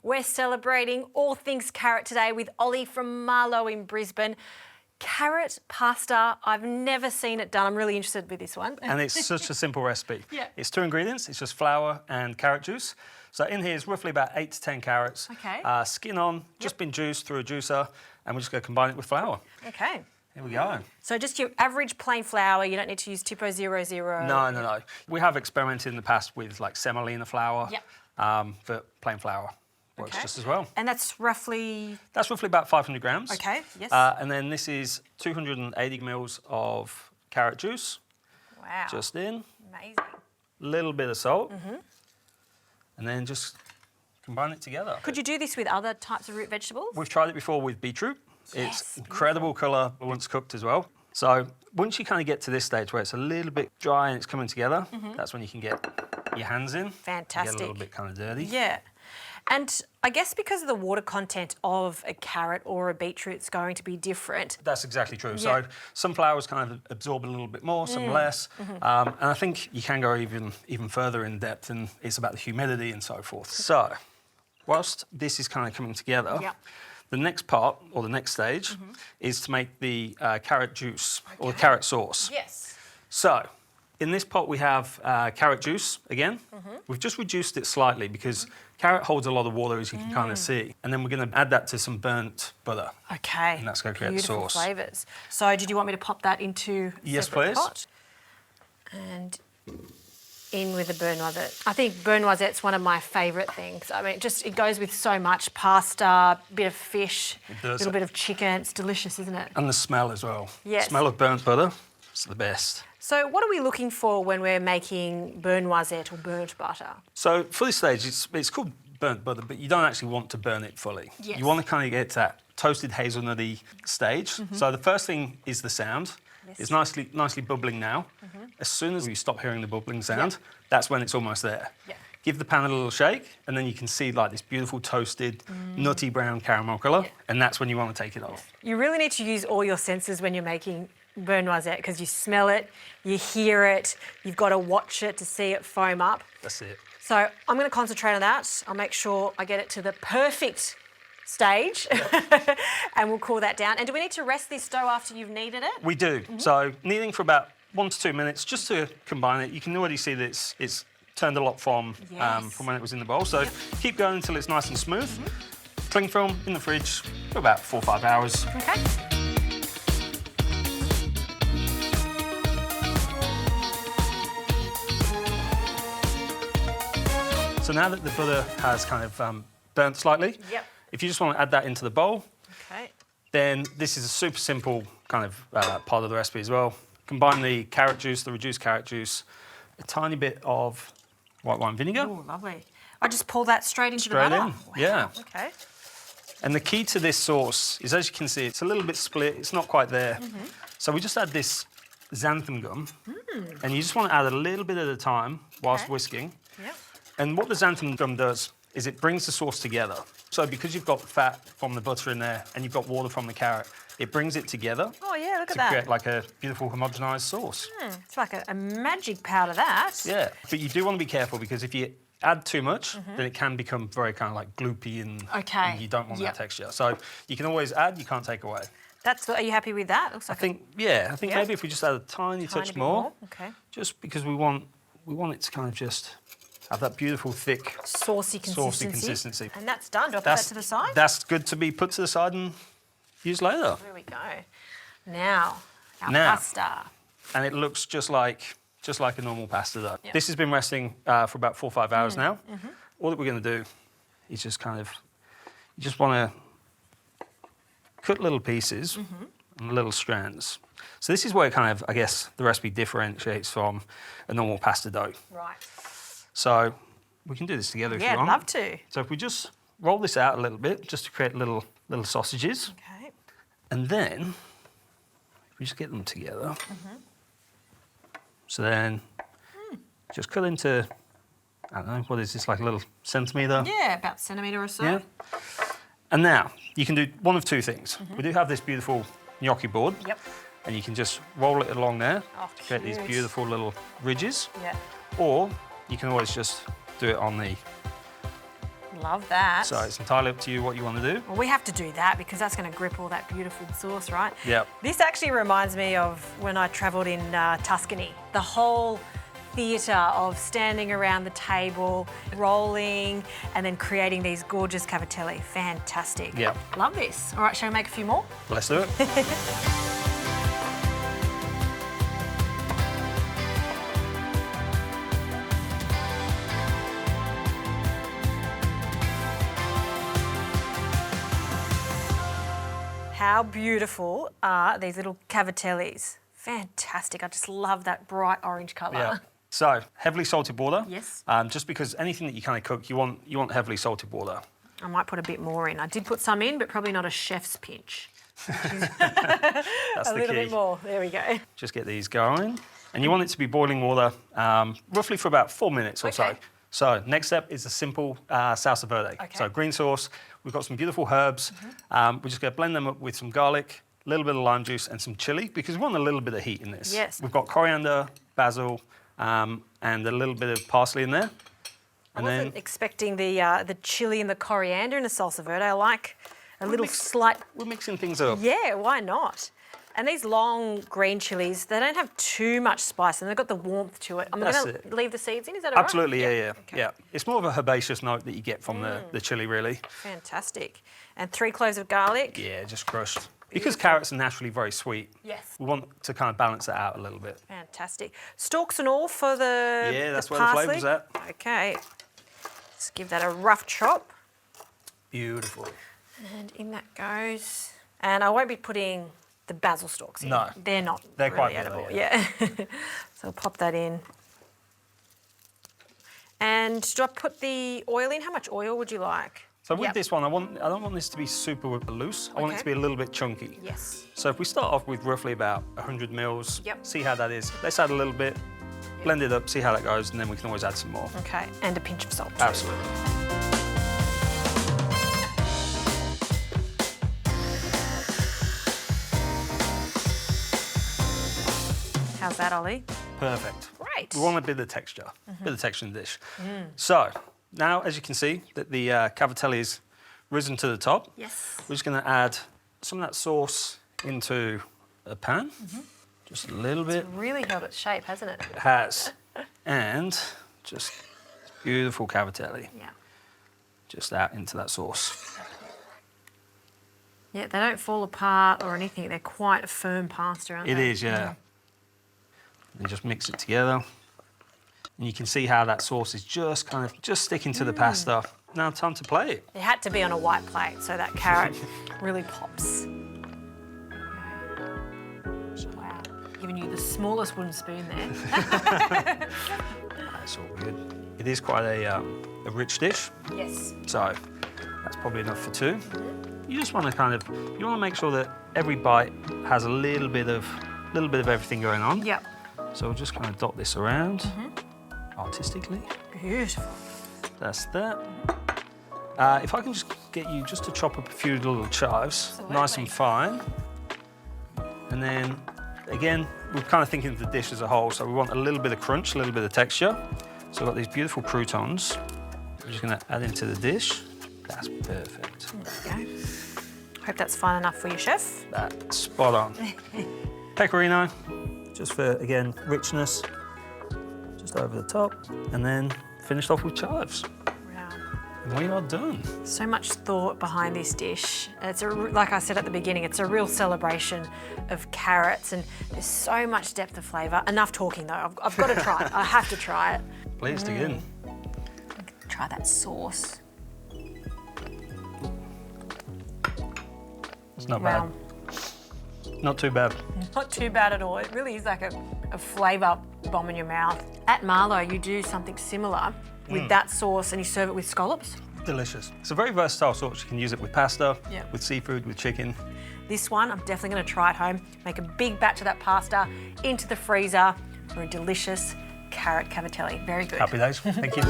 We're celebrating all things carrot today with Ollie from Marlow in Brisbane. Carrot pasta, I've never seen it done. I'm really interested with this one. And it's such a simple recipe. Yeah. It's 2 ingredients. It's just flour and carrot juice. So in here is roughly about 8 to 10 carrots. Okay. Skin on, just been juiced through a juicer, and we're just going to combine it with flour. Okay. Here we go. So just your average plain flour, you don't need to use Tipo 00. No. We have experimented in the past with like semolina flour, Yep. but plain flour works Okay. just as well. And that's roughly... That's roughly about 500 grams. Okay, yes. And then this is 280 mils of carrot juice. Wow. Just in. Amazing. Little bit of salt. And then just combine it together. Could you do this with other types of root vegetables? We've tried it before with beetroot. Yes, It's incredible colour once cooked as well. So once you kind of get to this stage where it's a little bit dry and it's coming together, that's when you can get your hands in. Fantastic. Get a little bit kind of dirty. Yeah. And I guess because of the water content of a carrot or a beetroot, it's going to be different. That's exactly true. Yeah. So some flours kind of absorb a little bit more, some less. And I think you can go even further in depth, and it's about the humidity and so forth. So whilst this is kind of coming together, Yep. the next part, or the next stage, is to make the carrot juice or the carrot sauce. Yes. So in this pot we have carrot juice again. We've just reduced it slightly because carrot holds a lot of water, as you can kind of see. And then we're going to add that to some burnt butter. Okay. And that's going to create the Beautiful sauce. flavours. So did you want me to pop that into a Yes, separate please. pot? And in with the beurre noisette. I think beurre noisette's one of my favourite things. I mean, it goes with so much pasta, bit of fish, a does. little bit of chicken. It's delicious, isn't it? And the smell as well. Yes. The smell of burnt butter, it's the best. So what are we looking for when we're making beurre noisette or burnt butter? So for this stage, it's called burnt butter, but you don't actually want to burn it fully. Yes. You want to kind of get to that toasted hazelnutty stage. So the first thing is the sound. Yes. It's nicely bubbling now. As soon as you stop hearing the bubbling sound, that's when it's almost there. Yeah. Give the pan a little shake, and then you can see like this beautiful toasted, nutty brown caramel colour, and that's when you want to take it off. You really need to use all your senses when you're making beurre noisette because you smell it, you hear it, you've got to watch it to see it foam up. That's it. So I'm going to concentrate on that. I'll make sure I get it to the perfect stage and we'll cool that down. And do we need to rest this dough after you've kneaded it? We do. So kneading for about 1 to 2 minutes just to combine it. You can already see that it's turned a lot from when it was in the bowl. So keep going until it's nice and smooth. Cling film in the fridge for about 4 or 5 hours. Okay. So now that the butter has kind of burnt slightly, if you just want to add that into the bowl, Okay. then this is a super simple kind of part of the recipe as well. Combine the carrot juice, the reduced carrot juice, a tiny bit of white wine vinegar. Oh, lovely. I just pour that straight into Straight the butter? in, Wow. yeah. Okay. And the key to this sauce is, as you can see, it's a little bit split, it's not quite there. So we just add this xanthan gum, and you just want to add a little bit at a time whilst whisking. Yep. And what the xanthan gum does is it brings the sauce together. So because you've got fat from the butter in there and you've got water from the carrot, it brings it together Oh, yeah, look at to that. create like a beautiful homogenised sauce. It's like a magic powder, that. Yeah, but you do want to be careful because if you add too much, then it can become very kind of like gloopy and, Okay. and you don't want Yep. that texture. So you can always add, you can't take away. Are you happy with that? Looks like I think maybe if we just add a tiny tiny touch bit more, Okay. just because we want it to kind of just have that beautiful thick Saucy consistency. And that's done. Do I put that to the side? That's good to be put to the side and used later. There we go. Now, our Now. pasta. And it looks just like a normal pasta dough. Yep. This has been resting for about 4 or 5 hours now. All that we're going to do is just kind of, you just want to cut little pieces and little strands. So this is where kind of, I guess, the recipe differentiates from a normal pasta dough. Right. So we can do this together if you Yeah, want. I'd love to. So if we just roll this out a little bit, just to create little sausages, Okay. and then we just get them together. So then just cut into, I don't know, what is this, like a little centimetre? Yeah, about a centimetre or so. Yeah. And now you can do one of 2 things. We do have this beautiful gnocchi board. Yep. And you can just roll it along there, Oh, create these cute. beautiful little ridges. Yeah. Or you can always just do it on the Love that. So it's entirely up to you what you want to do. Well, we have to do that because that's going to grip all that beautiful sauce, right? Yep. This actually reminds me of when I travelled in Tuscany. The whole theatre of standing around the table, rolling, and then creating these gorgeous cavatelli. Fantastic. Yep. Love this. All right, shall we make a few more? Let's do it. How beautiful are these little cavatellis? Fantastic. I just love that bright orange colour. Yeah. So heavily salted water. Yes. Just because anything that you kind of cook, you want heavily salted water. I might put a bit more in. I did put some in, but probably not a chef's pinch. That's A the little key. bit more. There we go. Just get these going, and you want it to be boiling water, roughly for about 4 minutes or so. Okay. So next step is a simple salsa verde. Okay. So green sauce. We've got some beautiful herbs. We're just going to blend them up with some garlic, a little bit of lime juice, and some chilli because we want a little bit of heat in this. Yes. We've got coriander, basil, and a little bit of parsley in there. I wasn't expecting the chilli and the coriander in a salsa verde. I like a little slight. We're mixing things up. Yeah, why not? And these long green chilies, they don't have too much spice and they've got the warmth to it. I'm going to leave the seeds in, is that all right? Absolutely, yeah. Okay. Yeah. It's more of a herbaceous note that you get from the chili, really. Fantastic. And 3 cloves of garlic. Yeah, just crushed. Because carrots are naturally very sweet, Yes. we want to kind of balance that out a little bit. Fantastic. Stalks and all for the Yeah, that's the where the parsley. flavour's at. Okay. Let's give that a rough chop. Beautiful. And in that goes. And I won't be putting the basil stalks in. No. They're not They're really quite edible. bitter, Yeah. So I'll pop that in. And do I put the oil in? How much oil would you like? So with this one, I don't want this to be super loose. I want it to be a little bit chunky. Yes. So if we start off with roughly about 100 mils, Yep. see how that is. Let's add a little bit, blend it up, see how that goes, and then we can always add some more. Okay. And a pinch of salt. Too. Absolutely. How's that, Ollie? Perfect. Great. We want a bit of texture, bit of texture in the dish. So now, as you can see, that the cavatelli is risen to the top. Yes. We're just going to add some of that sauce into a pan. Just a little bit. It's really held its shape, hasn't it? It has. And just beautiful cavatelli Yeah. just out into that sauce. Yeah, they don't fall apart or anything. They're quite a firm pasta, aren't It they? is, yeah. And just mix it together. And you can see how that sauce is just kind of just sticking to the pasta. Now time to plate it. It had to be on a white plate so that carrot really pops. Wow. Giving you the smallest wooden spoon there. That's all good. It is quite a rich dish, Yes. so that's probably enough for 2. You just want to you want to make sure that every bite has a little bit of everything going on. Yep. So we'll just kind of dot this around artistically. Beautiful. That's that. If I can just get you just to chop up a few little chives, nice and fine. And then, again, we're kind of thinking of the dish as a whole, so we want a little bit of crunch, a little bit of texture. So we've got these beautiful croutons. We're just going to add into the dish. That's perfect. There we go. Hope that's fine enough for you, chef. That's spot on. Pecorino, just for, again, richness. Just over the top. And then finished off with chives. Wow. And we are done. So much thought behind this dish. It's like I said at the beginning, it's a real celebration of carrots, and there's so much depth of flavour. Enough talking though. I've got to try it. I have to try it. Please dig in. Try that sauce. It's not Wow. bad. Not too bad. Not too bad at all. It really is like a flavour bomb in your mouth. At Marlow, you do something similar with that sauce and you serve it with scallops. Delicious. It's a very versatile sauce. You can use it with pasta, Yeah. with seafood, with chicken. This one, I'm definitely going to try at home. Make a big batch of that pasta into the freezer for a delicious carrot cavatelli. Very good. Happy days. Thank you.